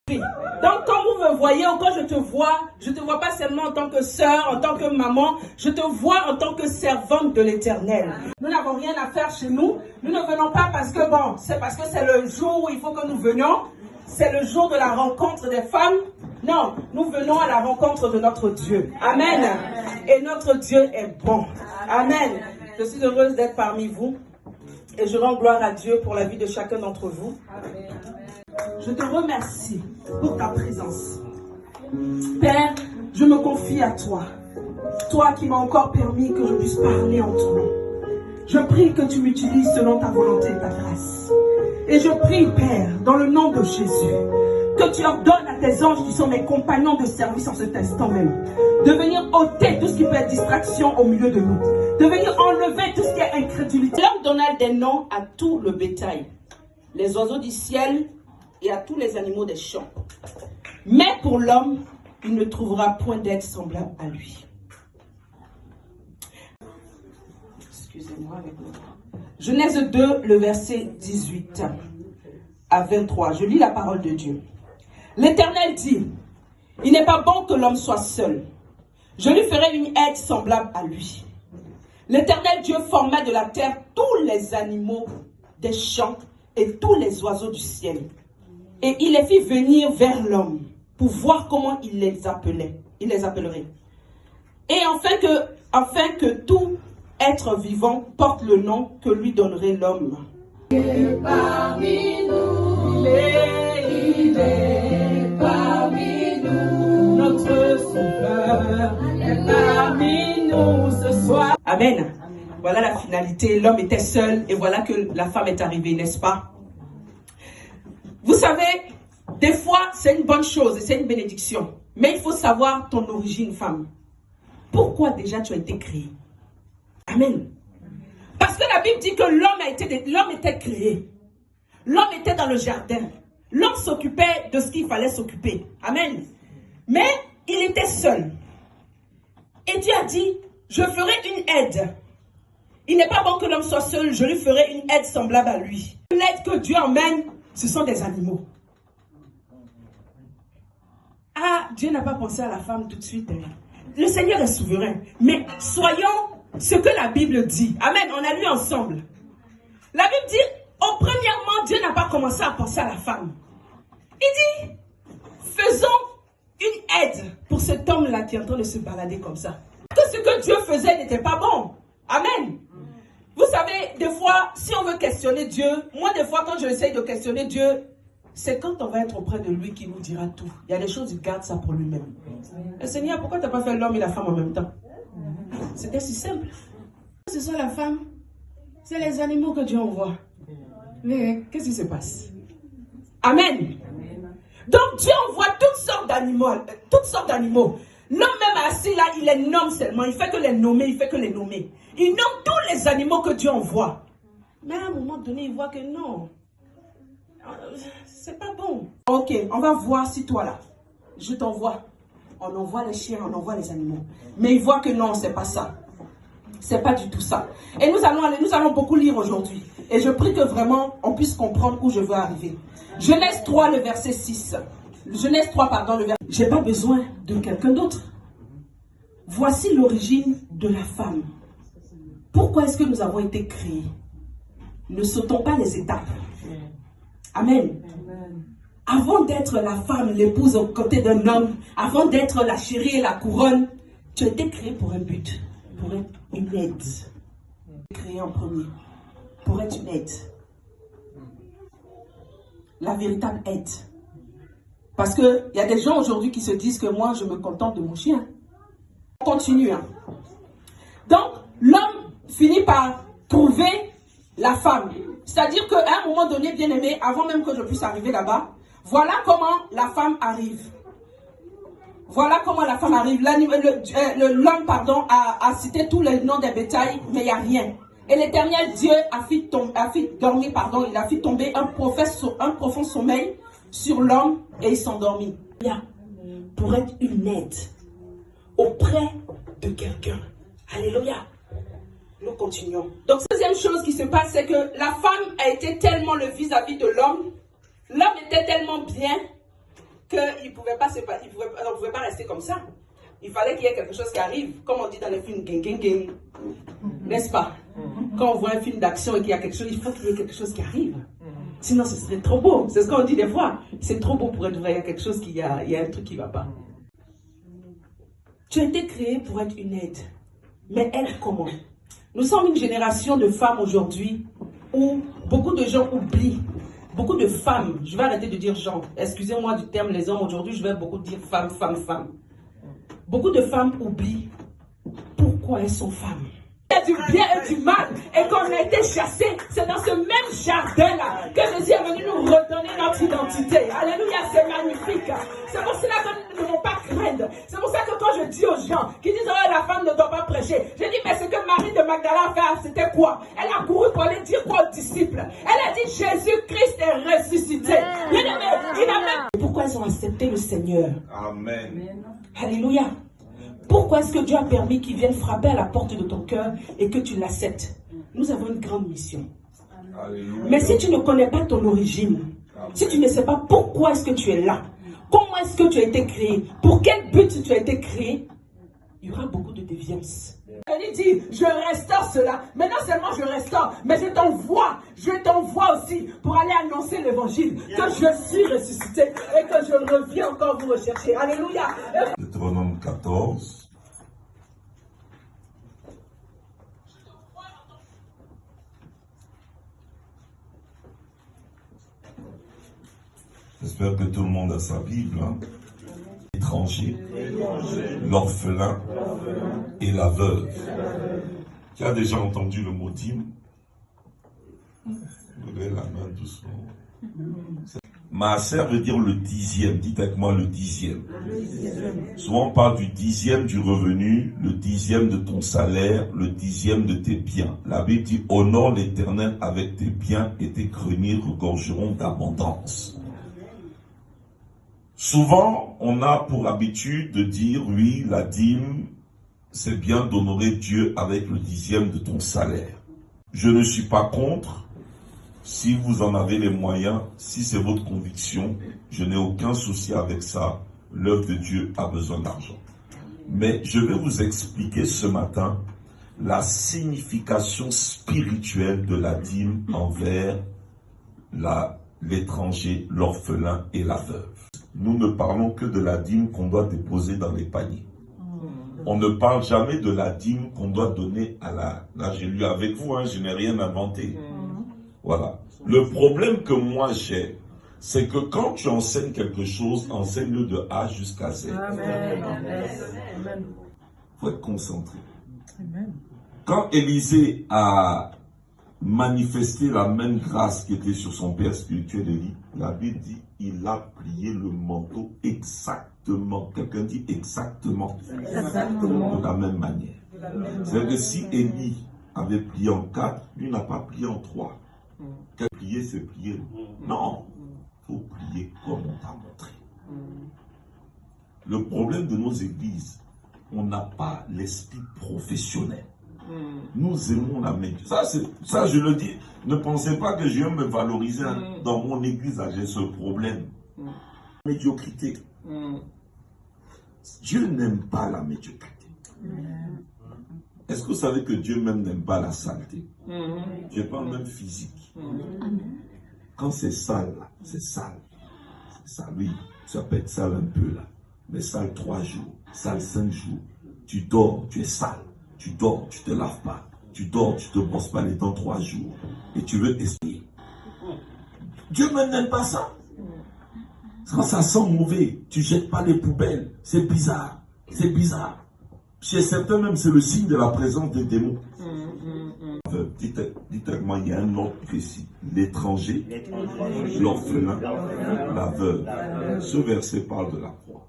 Donc quand vous me voyez ou quand je te vois pas seulement en tant que sœur, en tant que maman, je te vois en tant que servante de l'Éternel. Nous n'avons rien à faire chez nous. Nous ne venons pas parce que c'est parce que c'est le jour où il faut que nous venions. C'est le jour de la rencontre des femmes. Non, nous venons à la rencontre de notre Dieu. Amen. Et notre Dieu est bon. Amen. Je suis heureuse d'être parmi vous. Et je rends gloire à Dieu pour la vie de chacun d'entre vous. Je te remercie pour ta présence. Père, je me confie à toi. Toi qui m'as encore permis que je puisse parler en ton nom. Je prie que tu m'utilises selon ta volonté et ta grâce. Et je prie, Père, dans le nom de Jésus, que tu ordonnes à tes anges qui sont mes compagnons de service en cet instant même, de venir ôter tout ce qui peut être distraction au milieu de nous, de venir enlever tout ce qui est incrédulité. L'homme donna des noms à tout le bétail, les oiseaux du ciel et à tous les animaux des champs. Mais pour l'homme, il ne trouvera point d'aide semblable à lui. Excusez-moi avec moi. Genèse 2, le verset 18 à 23. Je lis la parole de Dieu. L'Éternel dit, il n'est pas bon que l'homme soit seul. Je lui ferai une aide semblable à lui. L'Éternel Dieu forma de la terre tous les animaux des champs et tous les oiseaux du ciel. Et il les fit venir vers l'homme pour voir comment il les appelait. Il les appellerait. Et afin que tout être vivant porte le nom que lui donnerait l'homme. Parmi nous, il est parmi nous, notre Sauveur est parmi nous ce soir. Amen. Voilà la finalité. L'homme était seul et voilà que la femme est arrivée, n'est-ce pas? Vous savez, des fois, c'est une bonne chose et c'est une bénédiction. Mais il faut savoir ton origine, femme. Pourquoi déjà tu as été créée? Amen. Parce que la Bible dit que l'homme était créé. L'homme était dans le jardin. L'homme s'occupait de ce qu'il fallait s'occuper. Amen. Mais il était seul. Et Dieu a dit, je ferai une aide. Il n'est pas bon que l'homme soit seul, je lui ferai une aide semblable à lui. L'aide que Dieu emmène, ce sont des animaux. Ah, Dieu n'a pas pensé à la femme tout de suite. Le Seigneur est souverain. Mais soyons ce que la Bible dit. Amen, on a lu ensemble. La Bible dit, premièrement, Dieu n'a pas commencé à penser à la femme. Il dit, faisons une aide pour cet homme-là qui est en train de se balader comme ça. Que ce que Dieu faisait n'était pas bon. Amen. Vous savez, des fois, si on veut questionner Dieu, moi des fois quand j'essaie de questionner Dieu, c'est quand on va être auprès de lui qu'il nous dira tout. Il y a des choses, il garde ça pour lui-même. Et Seigneur, pourquoi tu n'as pas fait l'homme et la femme en même temps? C'était si simple. Ce soit la femme, c'est les animaux que Dieu envoie. Mais qu'est-ce qui se passe? Amen. Donc Dieu envoie toutes sortes d'animaux. L'homme même assis là, il les nomme seulement. Il fait que les nommer, Il nomme tous les animaux que Dieu envoie. Mais à un moment donné, il voit que non. C'est pas bon. Ok, on va voir si toi là, je t'envoie. On envoie les chiens, on envoie les animaux. Mais il voit que non, c'est pas ça. C'est pas du tout ça. Et nous allons beaucoup lire aujourd'hui. Et je prie que vraiment, on puisse comprendre où je veux arriver. Genèse 3, le verset 6. Genèse 3, pardon, le verset. J'ai pas besoin de quelqu'un d'autre. Voici l'origine de la femme. Pourquoi est-ce que nous avons été créés? Ne sautons pas les étapes. Amen. Avant d'être la femme, l'épouse aux côtés d'un homme, avant d'être la chérie et la couronne, tu as été créé pour un but, pour être une aide. Créé en premier, pour être une aide. La véritable aide. Parce qu'il y a des gens aujourd'hui qui se disent que moi, je me contente de mon chien. On continue. Donc, l'homme finit par trouver la femme. C'est-à-dire qu'à un moment donné, bien aimé, avant même que je puisse arriver là-bas, voilà comment la femme arrive. Voilà comment la femme arrive. L'homme, a cité tous les noms des bétails, mais il n'y a rien. Et l'Éternel Dieu a fait tomber un profond sommeil sur l'homme et il s'endormit. Pour être une aide auprès de quelqu'un. Alléluia. Nous continuons. Donc, deuxième chose qui se passe, c'est que la femme a été tellement le vis-à-vis de l'homme. L'homme était tellement bien qu'il ne pouvait pas rester comme ça. Il fallait qu'il y ait quelque chose qui arrive, comme on dit dans les films, n'est-ce pas? Quand on voit un film d'action et qu'il y a quelque chose, il faut qu'il y ait quelque chose qui arrive. Sinon, ce serait trop beau. C'est ce qu'on dit des fois. C'est trop beau pour être vrai. Il y a quelque chose il y a un truc qui ne va pas. Tu as été créé pour être une aide. Mais aide comment? Nous sommes une génération de femmes aujourd'hui où beaucoup de gens oublient. Beaucoup de femmes, je vais arrêter de dire gens. Excusez-moi du terme les hommes aujourd'hui, je vais beaucoup dire femmes, femmes, femmes. Beaucoup de femmes oublient pourquoi elles sont femmes. Il y a du bien et du mal, et qu'on a été chassés, c'est dans ce même jardin-là que Jésus est venu nous redonner notre identité. Alléluia, c'est magnifique. C'est pour cela que nous ne devons pas craindre. C'est pour ça que quand je dis aux gens qui disent oh, la femme ne doit pas prêcher, je dis mais ce que Marie de Magdala a fait, c'était quoi? Elle a couru pour aller dire quoi aux disciples? Elle a dit Jésus-Christ est ressuscité. Pourquoi elles ont accepté le Seigneur? Amen. Alléluia. Pourquoi est-ce que Dieu a permis qu'il vienne frapper à la porte de ton cœur et que tu l'acceptes? Nous avons une grande mission. Alléluia. Mais si tu ne connais pas ton origine, si tu ne sais pas pourquoi est-ce que tu es là, comment est-ce que tu as été créé, pour quel but tu as été créé, il y aura beaucoup de déviance. Il dit, je restaure cela, mais non seulement je restaure, mais je t'envoie aussi pour aller annoncer l'évangile, que je suis ressuscité et que je reviens encore vous rechercher. Alléluia. Deutéronome 14. J'espère que tout le monde a sa Bible. Hein? L'étranger, l'orphelin et la veuve. Qui a déjà entendu le mot dîme? Levez la main doucement. Maaser veut dire le dixième. Dites avec moi le dixième. Souvent on parle du dixième du revenu, le dixième de ton salaire, le dixième de tes biens. La Bible dit honore l'Éternel avec tes biens et tes greniers regorgeront d'abondance. Souvent, on a pour habitude de dire, oui, la dîme, c'est bien d'honorer Dieu avec le dixième de ton salaire. Je ne suis pas contre, si vous en avez les moyens, si c'est votre conviction, je n'ai aucun souci avec ça. L'œuvre de Dieu a besoin d'argent. Mais je vais vous expliquer ce matin la signification spirituelle de la dîme envers l'étranger, l'orphelin et la veuve. Nous ne parlons que de la dîme qu'on doit déposer dans les paniers. On ne parle jamais de la dîme qu'on doit donner à la... Là, j'ai lu avec vous, hein, je n'ai rien inventé. Voilà. Le problème que moi j'ai, c'est que quand tu enseignes quelque chose, enseigne-le de A jusqu'à Z. Il faut être concentré. Quand Élisée a manifesté la même grâce qui était sur son père spirituel Élie, la Bible dit il a plié le manteau exactement. Quelqu'un dit exactement. De la même manière. C'est-à-dire que si Élie avait plié en 4, lui n'a pas plié en 3. Plier, c'est plier. Non, il faut plier comme on t'a montré. Le problème de nos églises, on n'a pas l'esprit professionnel. Nous aimons la médiocrité. Ça, je le dis. Ne pensez pas que je viens me valoriser dans mon église. J'ai ce problème. Médiocrité. Dieu n'aime pas la médiocrité. Est-ce que vous savez que Dieu même n'aime pas la saleté? Je parle même physique. Quand c'est sale, là, c'est sale. C'est sale, oui. Ça peut être sale un peu là. Mais sale 3 jours, sale 5 jours. Tu dors, tu es sale. Tu dors, tu te laves pas. Tu dors, tu te brosses pas les dents 3 jours. Et tu veux essayer. Dieu même n'aime pas ça. Quand ça sent mauvais, tu jettes pas les poubelles. C'est bizarre. C'est bizarre. Chez certains même, c'est le signe de la présence des démons. Dites avec moi, il y a un ordre précis. L'étranger, l'orphelin, la veuve. Ce verset parle de la croix.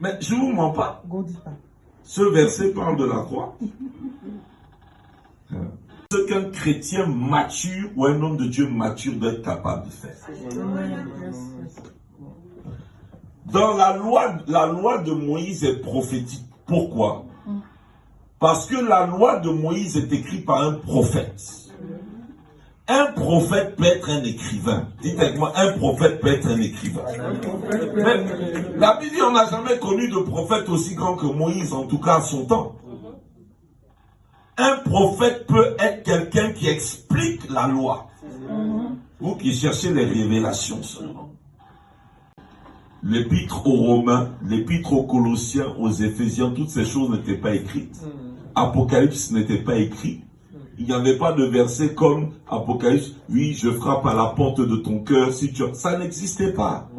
Mais je ne vous mens pas. Ce verset parle de la croix. Ce qu'un chrétien mature ou un homme de Dieu mature doit être capable de faire. Dans la loi de Moïse est prophétique. Pourquoi? Parce que la loi de Moïse est écrite par un prophète. Un prophète peut être un écrivain. Dites avec moi, un prophète peut être un écrivain. Mais la Bible, on n'a jamais connu de prophète aussi grand que Moïse, en tout cas à son temps. Un prophète peut être quelqu'un qui explique la loi. Vous qui cherchez les révélations seulement. L'épître aux Romains, l'épître aux Colossiens, aux Éphésiens, toutes ces choses n'étaient pas écrites. Apocalypse n'était pas écrit. Il n'y avait pas de verset comme Apocalypse, oui, je frappe à la porte de ton cœur, si tu... Ça n'existait pas.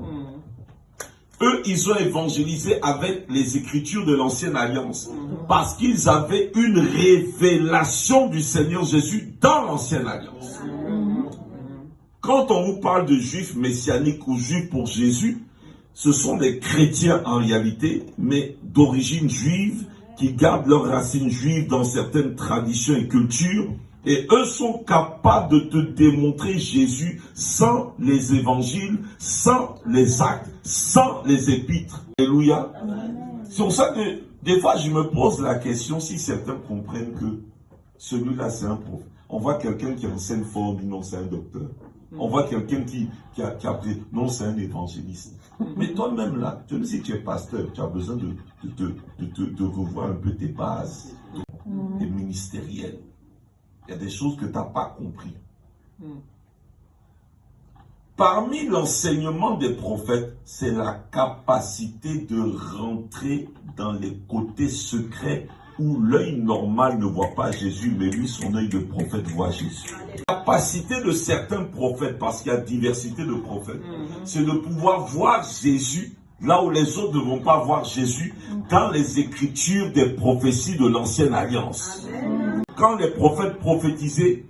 Eux, ils ont évangélisé avec les écritures de l'Ancienne Alliance, parce qu'ils avaient une révélation du Seigneur Jésus dans l'Ancienne Alliance. Quand on vous parle de juifs messianiques ou juifs pour Jésus, ce sont des chrétiens en réalité, mais d'origine juive, qui gardent leurs racines juives dans certaines traditions et cultures, et eux sont capables de te démontrer Jésus sans les évangiles, sans les actes, sans les épîtres. Alléluia. C'est pour ça que des fois je me pose la question si certains comprennent que celui-là c'est un prophète. On voit quelqu'un qui enseigne fort, on dit non c'est un docteur. On voit quelqu'un qui a appris, non c'est un évangéliste. Mais toi-même là, tu sais si tu es pasteur, tu as besoin de revoir un peu tes bases, tes ministériels. Il y a des choses que tu n'as pas compris. Parmi l'enseignement des prophètes, c'est la capacité de rentrer dans les côtés secrets où l'œil normal ne voit pas Jésus, mais lui, son œil de prophète voit Jésus. La capacité de certains prophètes, parce qu'il y a diversité de prophètes, c'est de pouvoir voir Jésus là où les autres ne vont pas voir Jésus, dans les écritures des prophéties de l'Ancienne Alliance. Quand les prophètes prophétisaient,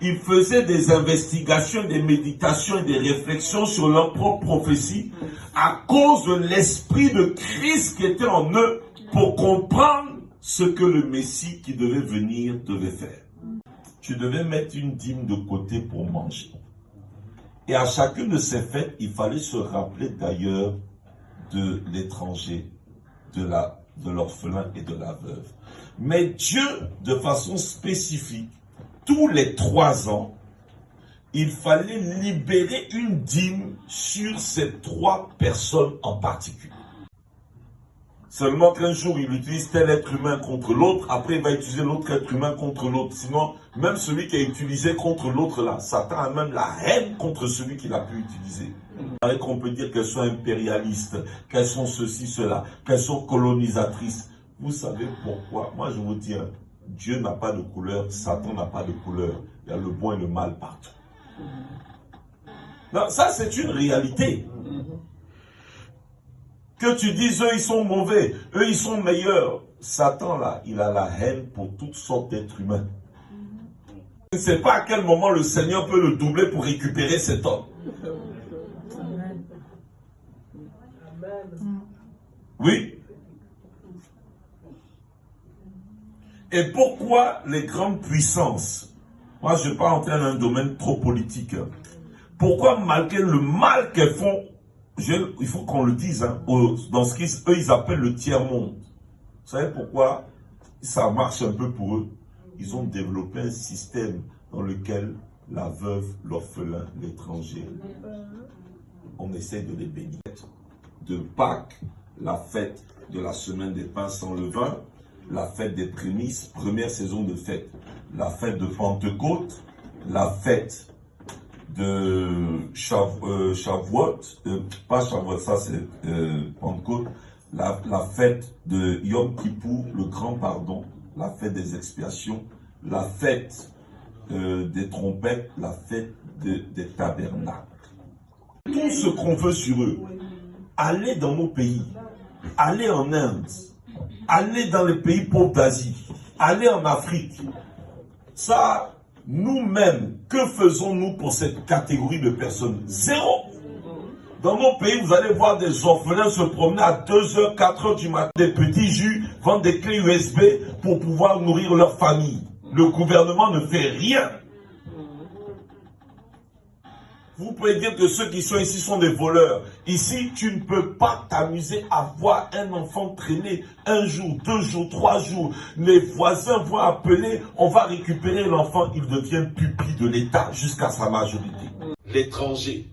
ils faisaient des investigations, des méditations et des réflexions sur leur propre prophétie à cause de l'esprit de Christ qui était en eux pour comprendre ce que le Messie qui devait venir devait faire. Tu devais mettre une dîme de côté pour manger. Et à chacune de ces fêtes, il fallait se rappeler d'ailleurs de l'étranger, de l'orphelin et de la veuve. Mais Dieu, de façon spécifique, tous les 3 ans, il fallait libérer une dîme sur ces 3 personnes en particulier. Seulement qu'un jour, il utilise tel être humain contre l'autre, après il va utiliser l'autre être humain contre l'autre. Sinon, même celui qui a utilisé contre l'autre là, Satan a même la haine contre celui qu'il a pu utiliser. Avec qu'on peut dire qu'elles sont impérialistes, qu'elles sont ceci, cela, qu'elles sont colonisatrices. Vous savez pourquoi? Moi je vous dis, Dieu n'a pas de couleur, Satan n'a pas de couleur. Il y a le bon et le mal partout. Non, ça c'est une réalité. Que tu dises, eux ils sont mauvais, eux ils sont meilleurs. Satan là, il a la haine pour toutes sortes d'êtres humains. Je ne sais pas à quel moment le Seigneur peut le doubler pour récupérer cet homme. Oui. Et pourquoi les grandes puissances? Moi je ne vais pas entrer dans un domaine trop politique. Pourquoi malgré le mal qu'elles font, il faut qu'on le dise, dans ce qu'eux ils appellent le tiers-monde. Vous savez pourquoi ça marche un peu pour eux? Ils ont développé un système dans lequel la veuve, l'orphelin, l'étranger, on essaie de les bénir. De Pâques, la fête de la semaine des pains sans levain, la fête des prémices, première saison de fête, la fête de Pentecôte, la fête de Shavuot, pas Shavuot, ça c'est Pentecôte, la fête de Yom Kippour, le grand pardon, la fête des expiations, la fête des trompettes, la fête des tabernacles. Tout ce qu'on veut sur eux, allez dans nos pays, allez en Inde, allez dans les pays pauvres d'Asie, allez en Afrique. Ça, nous-mêmes, que faisons-nous pour cette catégorie de personnes? Zéro. Dans nos pays, vous allez voir des orphelins se promener à 2h, 4h du matin, des petits jus, vendre des clés USB pour pouvoir nourrir leur famille. Le gouvernement ne fait rien. Vous pouvez dire que ceux qui sont ici sont des voleurs. Ici, tu ne peux pas t'amuser à voir un enfant traîner 1 jour, 2 jours, 3 jours. Les voisins vont appeler, on va récupérer l'enfant, il devient pupille de l'État jusqu'à sa majorité. L'étranger,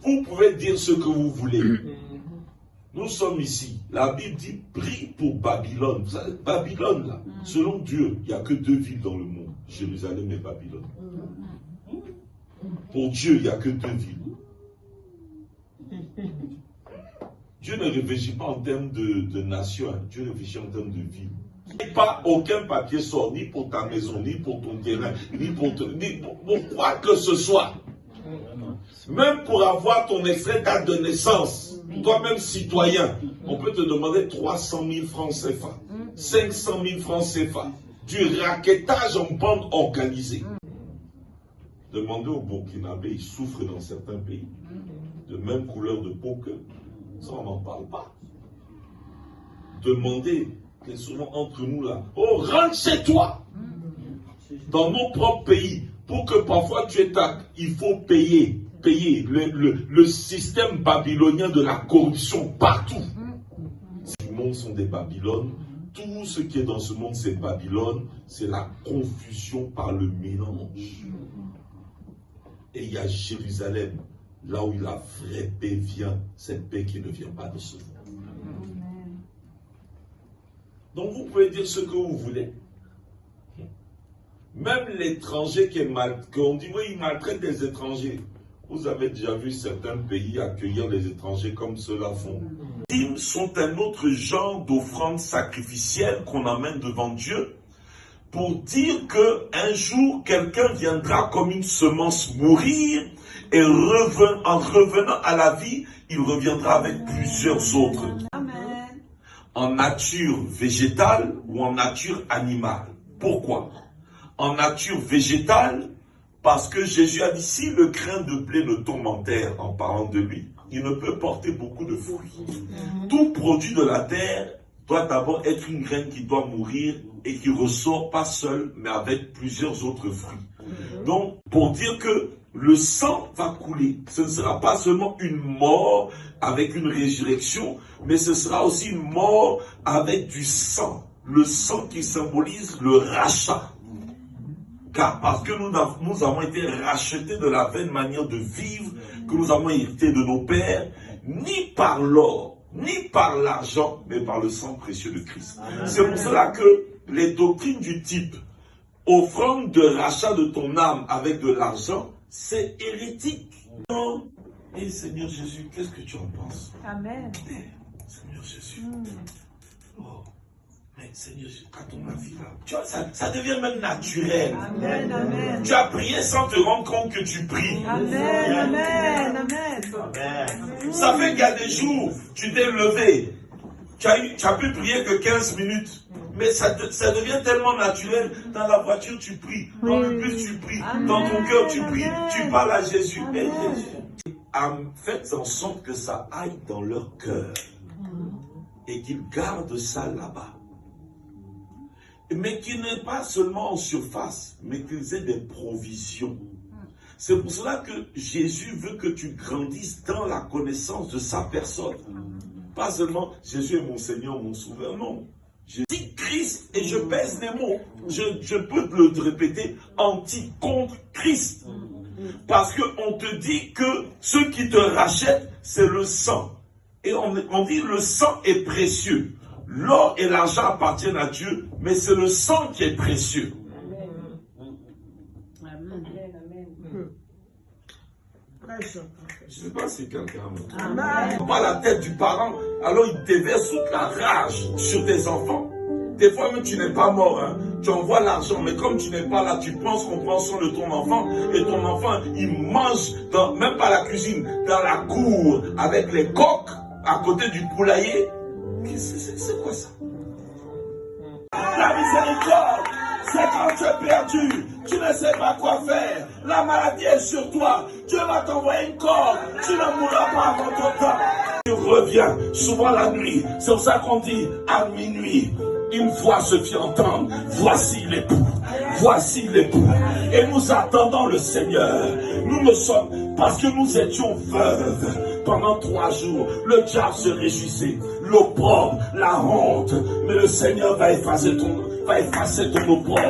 vous pouvez dire ce que vous voulez. Nous sommes ici. La Bible dit, prie pour Babylone. Vous savez, Babylone, là, selon Dieu, il n'y a que 2 villes dans le monde, Jérusalem et Babylone. Pour Dieu, il n'y a que 2 villes. Dieu ne réfléchit pas en termes de nation, hein. Dieu réfléchit en termes de ville. Pas aucun papier sort, ni pour ta maison, ni pour ton terrain, ni pour quoi que ce soit. Même pour avoir ton extrait date de naissance, toi-même citoyen, on peut te demander 300 000 francs CFA, 500 000 francs CFA, du raquettage en bande organisée. Demandez aux Burkinabés, ils souffrent dans certains pays, de même couleur de peau que ça, on n'en parle pas. Demandez, c'est souvent entre nous là, oh, rentre chez toi. Dans nos propres pays, pour que parfois tu aies il faut payer le système babylonien de la corruption partout. Ce monde sont des Babylones. Tout ce qui est dans ce monde, c'est Babylone. C'est la confusion par le mélange. Et il y a Jérusalem, là où la vraie paix vient, cette paix qui ne vient pas de ce monde. Donc vous pouvez dire ce que vous voulez. Même l'étranger qu'on dit, oui, il maltraite des étrangers. Vous avez déjà vu certains pays accueillir les étrangers comme ceux-là font. Les dîmes sont un autre genre d'offrande sacrificielle qu'on amène devant Dieu pour dire qu'un jour, quelqu'un viendra comme une semence mourir et en revenant à la vie, il reviendra avec plusieurs autres. Amen. En nature végétale ou en nature animale. Pourquoi? En nature végétale, parce que Jésus a dit, si le grain de blé ne tombe en terre, en parlant de lui, il ne peut porter beaucoup de fruits. Tout produit de la terre doit d'abord être une graine qui doit mourir et qui ressort pas seul, mais avec plusieurs autres fruits. Donc, pour dire que le sang va couler, ce ne sera pas seulement une mort avec une résurrection, mais ce sera aussi une mort avec du sang. Le sang qui symbolise le rachat. Car parce que nous avons été rachetés de la vaine manière de vivre que nous avons hérité de nos pères, ni par l'or, ni par l'argent, mais par le sang précieux de Christ. C'est pour cela que les doctrines du type offrande de rachat de ton âme avec de l'argent, c'est hérétique. Non. Et Seigneur Jésus, qu'est-ce que tu en penses? Amen. Seigneur Jésus. Oh. Mais Seigneur, à ton avis là, tu vois, ça devient même naturel. Amen, amen. Tu as prié sans te rendre compte que tu pries. Amen, amen, amen. Ça fait qu'il y a des jours, tu t'es levé, tu as pu prier que 15 minutes, mais ça devient tellement naturel. Dans la voiture, tu pries, dans le bus, tu pries, dans ton cœur, tu pries, tu parles à Jésus. Et Jésus, faites en sorte que ça aille dans leur cœur et qu'ils gardent ça là-bas. Mais qui n'est pas seulement en surface, mais qu'ils aient des provisions. C'est pour cela que Jésus veut que tu grandisses dans la connaissance de sa personne. Pas seulement Jésus est mon Seigneur, mon Sauveur, non. Je dis Christ et je pèse les mots. Je peux te le répéter, anti contre Christ. Parce qu'on te dit que ce qui te rachète, c'est le sang. Et on dit le sang est précieux. L'or et l'argent appartiennent à Dieu, mais c'est le sang qui est précieux. Amen. Je ne sais pas si quelqu'un me pas la tête du parent, alors il déverse toute la rage sur tes enfants. Des fois même tu n'es pas mort, hein. Tu envoies l'argent, mais comme tu n'es pas là, tu penses qu'on prend soin de ton enfant, et ton enfant, il mange, même pas la cuisine, dans la cour, avec les coqs, à côté du poulailler. C'est quoi ça? La miséricorde, c'est quand tu es perdu, tu ne sais pas quoi faire, la maladie est sur toi, Dieu va t'envoyer une corde, tu ne mourras pas avant ton temps. Tu reviens souvent la nuit, c'est pour ça qu'on dit à minuit, une voix se fit entendre. Voici l'époux. Voici l'époux. Et nous attendons le Seigneur. Nous ne sommes, parce que nous étions veuves pendant 3 jours. Le diable se réjouissait. L'opprobre, la honte. Mais le Seigneur va effacer ton opprobre.